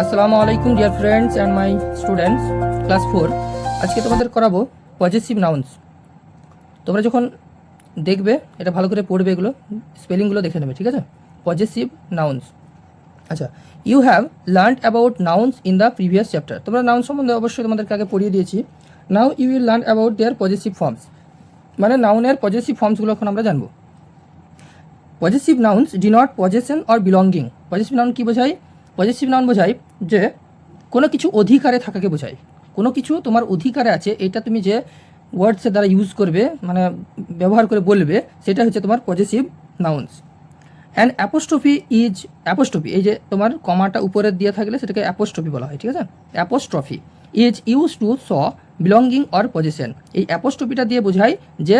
আসসালামু আলাইকুম dear friends and my students, class 4। আজকে তোমাদের করাবো পজেসিভ নাউন্স। তোমরা যখন দেখবে এটা ভালো করে পড়বে, এগুলো স্পেলিংগুলো দেখে নেবে, ঠিক আছে? Possessive nouns. আচ্ছা, you have learned about nouns in the previous chapter. তোমরা নাউন সম্বন্ধে অবশ্যই তোমাদেরকে আগে পড়িয়ে দিয়েছি। Now you will learn about their possessive forms, মানে নাউনের পজেসিভ ফর্মসগুলো এখন আমরা জানবো। Possessive nouns denote possession or belonging. Possessive noun কী বোঝায়? পজেসিভ নাউন বোঝায় যে কোনো কিছু অধিকারে থাকাকে বোঝায়। কোনো কিছু তোমার অধিকারে আছে, এটা তুমি যে ওয়ার্ডসের দ্বারা ইউজ করবে, মানে ব্যবহার করে বলবে, সেটা হচ্ছে তোমার possessive nouns. And apostrophe is, apostrophe এই যে তোমার কমাটা উপরে দিয়ে থাকলে সেটাকে অ্যাপোস্ট্রফি বলা হয়, ঠিক আছে? Apostrophe is use to saw belonging or possession. এই অ্যাপোস্ট্রফিটা দিয়ে বোঝায় যে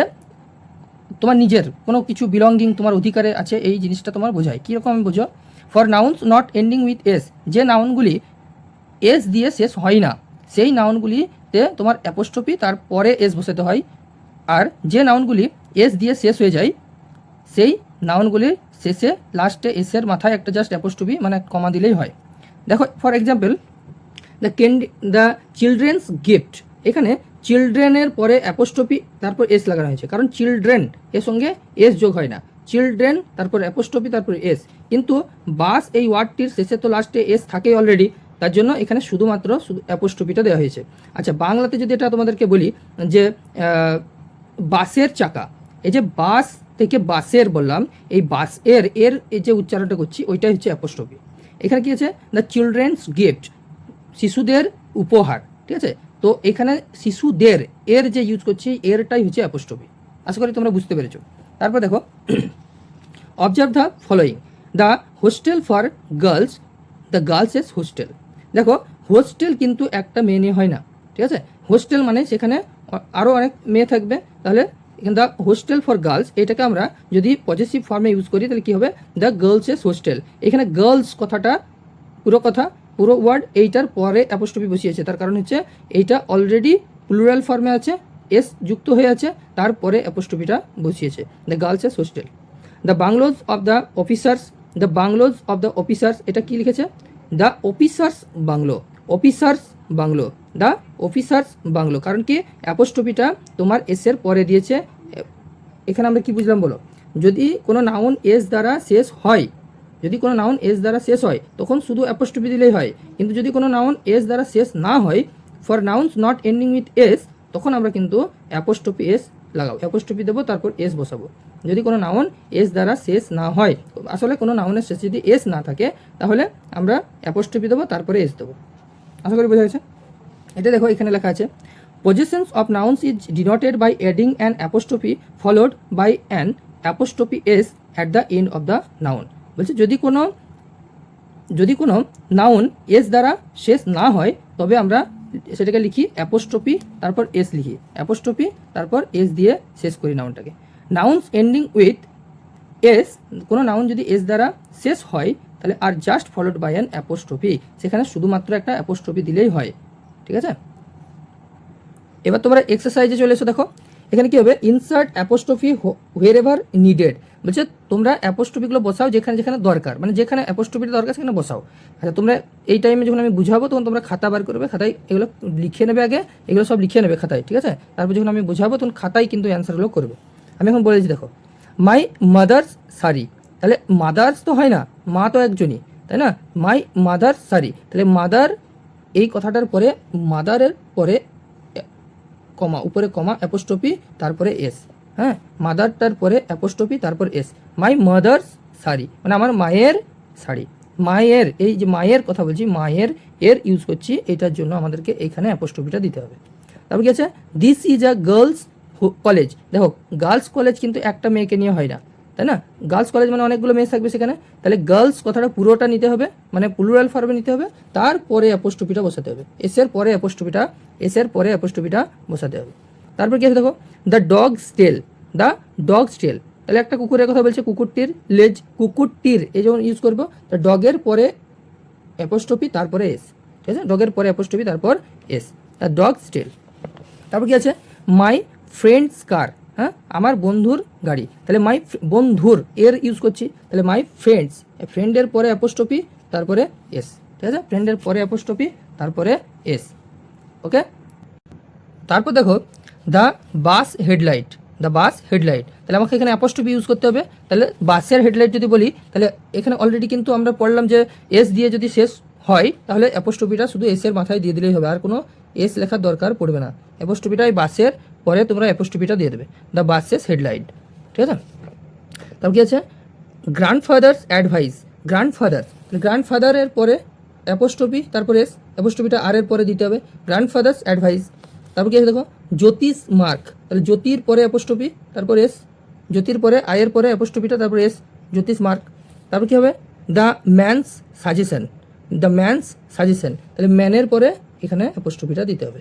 তোমার নিজের কোনো কিছু বিলঙ্গিং, তোমার অধিকারে আছে, এই জিনিসটা তোমার বোঝায়। কীরকম বোঝো? For nouns not ending with S, যে নাউনগুলি এস দিয়ে শেষ হয় না, সেই নাউনগুলিতে তোমার অ্যাপোস্ট্রফি তারপরে এস বসাতে হয়। আর যে নাউনগুলি এস দিয়ে শেষ হয়ে যায়, সেই নাউনগুলির শেষে লাস্টে এসের মাথায় একটা জাস্ট অ্যাপোস্ট্রফি মানে কমা দিলেই হয়। দেখো, for example the children's gift, এখানে চিলড্রেনের পরে অ্যাপোস্ট্রফি তারপর এস লাগানো হয়েছে, কারণ চিলড্রেন এর সঙ্গে এস যোগ হয় না। চিলড্রেন তারপর অ্যাপোস্ট্রফি তারপর এস, কিন্তু বাস এই ওয়ার্ডটির শেষে তো লাস্টে এস থাকেই অলরেডি, তার জন্য এখানে শুধুমাত্র অ্যাপোস্ট্রফিটা দেওয়া হয়েছে। আচ্ছা, বাংলাতে যদি এটা তোমাদেরকে বলি যে বাসের চাকা, এই যে বাস থেকে বাসের বললাম, এই বাস এর যে উচ্চারণটা করছি ওইটাই হচ্ছে অ্যাপোস্ট্রফি। এখানে কি আছে? দ্য চিলড্রেন্স গিফট, শিশুদের উপহার, ঠিক আছে? তো এখানে শিশুদের এর যে ইউজ করছি, এরটাই হচ্ছে অ্যাপোস্ট্রফি। আশা করি তোমরা বুঝতে পেরেছো। তারপর দেখো, observe the following. The hostel for girls, the girls s hostel. দেখো, হোস্টেল কিন্তু একটা মেয়ে নিয়ে হয় না, ঠিক আছে? হোস্টেল মানে সেখানে আরও অনেক মেয়ে থাকবে, তাহলে এখানে দ্য হোস্টেল ফর গার্লস এটাকে আমরা যদি পজেসিভ ফর্মে ইউজ করি তাহলে কী হবে? The girls s hostel. এখানে গার্লস কথাটা পুরো ওয়ার্ড এইটার পরে অ্যাপোস্ট্রফি বসিয়েছে, তার কারণ হচ্ছে এইটা অলরেডি প্লুরাল ফর্মে আছে, এস যুক্ত হয়ে আছে, তারপরে অ্যাপোস্ট্রফিটা বসিয়েছে, the girls s hostel. The bungalows of the officers, the bungalows of the officers, এটা কি লিখেছে? The officers bungalow, officers bungalow, the officers bungalow, কারণ কি অ্যাপোস্ট্রফিটা তোমার এসের পরে দিয়েছে। এখানে আমরা কি বুঝলাম বলো? যদি কোনো নাউন এস দ্বারা শেষ হয়, যদি কোনো নাউন এস দ্বারা শেষ হয় তখন শুধু অ্যাপোস্ট্রফি দিলেই হয়, কিন্তু যদি কোনো নাউন এস দ্বারা শেষ না হয়, for nouns not ending with S, তখন আমরা কিন্তু অ্যাপোস্ট্রফি এস লাগাবো, অ্যাপোস্ট্রফি দেবো, তারপর এস বসাবো। যদি কোনো নাউন এস দ্বারা শেষ না হয়, আসলে কোনো নাউনের শেষে যদি এস না থাকে তাহলে আমরা অ্যাপোস্ট্রফি দেবো, তারপরে এস দেবো। আশা করি বোঝা গেছে। এটা দেখো, এখানে লেখা আছে positions of nouns is denoted by adding an apostrophe followed by an apostrophe S at the end of the noun. বলছে যদি কোনো নাউন এস দ্বারা শেষ না হয় তবে আমরা সেটাকে লিখি অ্যাপোস্ট্রফি, তারপর এস লিখি, অ্যাপোস্ট্রফি তারপর এস দিয়ে শেষ করি নাউনটাকে। নাউন্স এন্ডিং উইথ এস, কোনো নাউন যদি এস দ্বারা শেষ হয় তাহলে আর just followed by an apostrophe, সেখানে শুধুমাত্র একটা অ্যাপোস্ট্রফি দিলেই হয়, ঠিক আছে? এবার তোমরা এক্সারসাইজে চলে এসো। দেখো, এখানে কি হবে? ইনসার্ট অ্যাপোস্ট্রফি হোয়ার এভার নিডেড। বলছে তোমরা অ্যাপোস্ট্রফিগুলো বসাও যেখানে যেখানে দরকার, মানে যেখানে অ্যাপোস্ট্রফিটা দরকার সেখানে বসাও। আচ্ছা, তোমরা এই টাইমে যখন আমি বুঝাবো তখন তোমরা খাতা বার করবে, খাতায় এগুলো লিখে নেবে, আগে এগুলো সব লিখে নেবে খাতায়, ঠিক আছে? তারপর যখন আমি বুঝাবো তখন খাতায় কিন্তু অ্যান্সারগুলো করবে। আমি এখন বলেছি, দেখো, মাই মাদার্স শাড়ি, তাহলে মাদার্স তো হয় না, মা তো একজনই, তাই না? মাই মাদার শাড়ি, তাহলে মাদার এই কথাটার পরে, মাদারের পরে কমা, উপরে কমা, অ্যাপোস্ট্রফি তারপরে এস, হ্যাঁ, মাদারটার পরে অ্যাপোস্ট্রফি তারপর এস। মাই মাদার্স শাড়ি মানে আমার মায়ের শাড়ি, মায়ের, এই যে মায়ের কথা বলছি, মায়ের এর ইউজ করছি, এটার জন্য আমাদেরকে এইখানে অ্যাপোস্ট্রফিটা দিতে হবে। তারপর কি আছে? This is a girls college. দেখো, গার্লস কলেজ কিন্তু একটা মেয়েকে নিয়ে হয় না, তাই না? গার্লস কলেজ মানে অনেকগুলো মেয়ে থাকবে সেখানে, তাহলে গার্লস কথাটা পুরোটা নিতে হবে, মানে প্লুরাল ফর্মে নিতে হবে, তারপরে অ্যাপোস্ট্রফিটা বসাতে হবে, এসের পরে অ্যাপোস্ট্রফিটা বসাতে হবে। তারপর কি আছে? দেখো, the dogs tail, the dogs tail, তাহলে একটা কুকুরের কথা বলছে, কুকুরটির লেজ, কুকুরটির এই যখন ইউজ করবো, তো ডগের পরে অ্যাপোস্ট্রফি তারপরে এস, ঠিক আছে? ডগের পরে অ্যাপোস্ট্রফি তারপর এস, দ্য ডগস টেল। তারপর কি আছে? মাই ফ্রেন্ডস কার, হ্যাঁ, আমার বন্ধুর গাড়ি, তাহলে মাই বন্ধুর এর ইউজ করছি, তাহলে মাই ফ্রেন্ডস, ফ্রেন্ডের পরে অ্যাপোস্ট্রফি তারপরে এস, ঠিক আছে, ফ্রেন্ডের পরে অ্যাপোস্ট্রফি তারপরে এস। ওকে, তারপর দেখো the bus headlight, the bus headlight, তাহলে আমাকে এখানে অ্যাপোস্ট্রফি ইউজ করতে হবে। তাহলে বাসের হেডলাইট যদি বলি, তাহলে এখানে অলরেডি কিন্তু আমরা পড়লাম যে এস দিয়ে যদি শেষ হয় তাহলে অ্যাপোস্ট্রফিটা শুধু এসের মাথায় দিয়ে দিলেই হবে, আর কোনো এস লেখার দরকার পড়বে না। অ্যাপোস্ট্রফিটা এই বাসের পরে তোমরা অ্যাপোস্ট্রফিটা দিয়ে দেবে, দ্য বাসেস হেডলাইট, ঠিক আছে। তারপর কি আছে, গ্র্যান্ডফাদার্স অ্যাডভাইস, গ্র্যান্ডফাদার, গ্র্যান্ডফাদারের পরে অ্যাপোস্ট্রফি তারপরে এস, অ্যাপোস্ট্রফিটা আর এর পরে দিতে হবে, গ্র্যান্ডফাদার্স অ্যাডভাইস। তারপর কি আছে দেখো, জ্যোতিষ মার্ক, তাহলে জ্যোতির পরে অ্যাপোস্ট্রফি তারপর এস, জ্যোতির পরে আয়ের পরে অ্যাপোস্ট্রফিটা তারপর এস, জ্যোতিষ মার্ক। তারপর কী হবে, the man's suggestion, the man's suggestion, তাহলে ম্যানের পরে এখানে অ্যাপোস্ট্রফিটা দিতে হবে,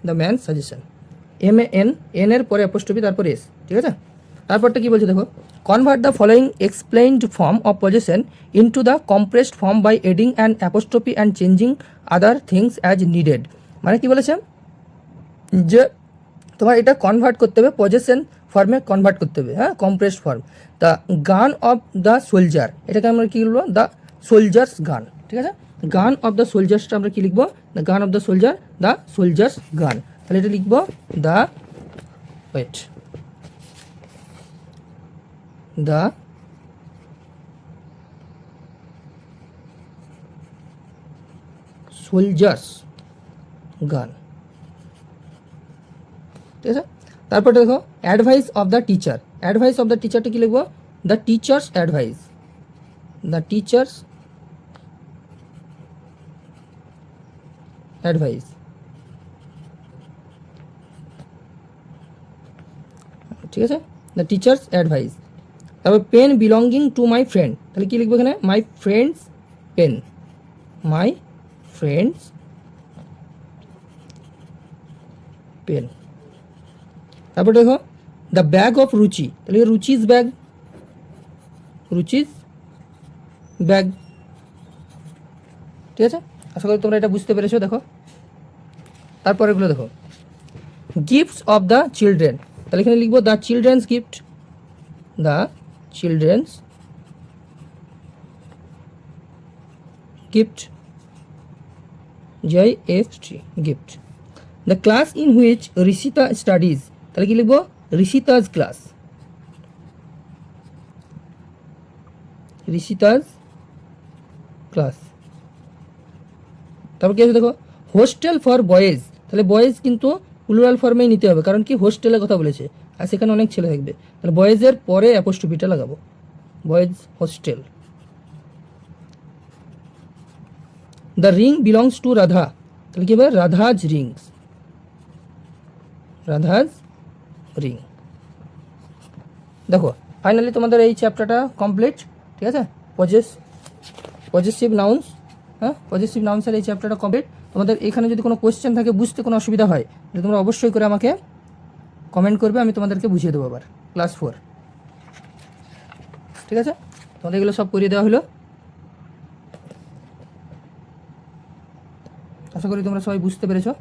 the man's suggestion, M A N, N এর পরে অ্যাপোস্ট্রফি তারপর এস, ঠিক আছে। তারপরটা কি বলছে দেখো, convert the following explained form of possession into the compressed form by adding and apostrophe and changing other things as needed. মানে কি বলেছে যে তোমার এটা কনভার্ট করতে হবে, পজেশন ফর্মে কনভার্ট করতে হবে, হ্যাঁ, compressed form. The gun of the soldier, এটাকে আমরা কী লিখবো, দ্য সোলজার্স গান, ঠিক আছে। গান অফ দ্য সোলজার্সটা আমরা কী লিখবো, the gun of the soldier, the soldier's gun, তাহলে এটা লিখবো দ্য ওয়েট, দ্য সোলজার্স গান, ঠিক আছে। তারপর দেখো advice of the teacher, advice of the টিচারটা কি লিখবো, the teachers advice, the teachers advice, ঠিক আছে, দ্য টিচার্স অ্যাডভাইস। তারপর pen belonging to my friend, তাহলে কি লিখবো এখানে, my friends pen, my friends pen. তারপর দেখো দ্য ব্যাগ অফ রুচি, তাহলে রুচিস ব্যাগ, রুচিস ব্যাগ, ঠিক আছে। আশা করি তোমরা এটা বুঝতে পেরেছো। দেখো তারপর এগুলো দেখো, গিফটস অফ দ্য চিলড্রেন, তাহলে এখানে লিখবো the children's gift, the children's gift, JFT gift. The class in which Rishita studies, তাহলে কি লিখবো, ঋষিতাজ ক্লাস, ঋষিতাজ ক্লাস। তারপর কি আছে দেখো, হোস্টেল ফর বয়েজ, তাহলে বয়েজ কিন্তু প্লুরাল ফর্মেই নিতে হবে, কারণ কি হোস্টেলের কথা বলেছে আর সেখানে অনেক ছেলে থাকবে, তাহলে বয়েজের পরে অ্যাপোস্ট্রফিটা লাগাবো, boys hostel. The ring belongs to Radha, তাহলে কি হবে, রাধাজ রিংস, রাধাজ রিং। দেখো ফাইনালি তোমাদের এই চ্যাপ্টারটা কমপ্লিট, ঠিক আছে, পজেসিভ নাউন্স, হ্যাঁ, পজেসিভ নাউন্সের এই চ্যাপ্টারটা কমপ্লিট। তোমাদের এখানে যদি কোনো কোয়েশ্চেন থাকে, বুঝতে কোনো অসুবিধা হয়, তাহলে তোমরা অবশ্যই করে আমাকে কমেন্ট করবে, আমি তোমাদেরকে বুঝিয়ে দেবো আবার ক্লাস 4, ঠিক আছে। তোমাদের এগুলো সব করিয়ে দেওয়া হলো, আশা করি তোমরা সবাই বুঝতে পেরেছো।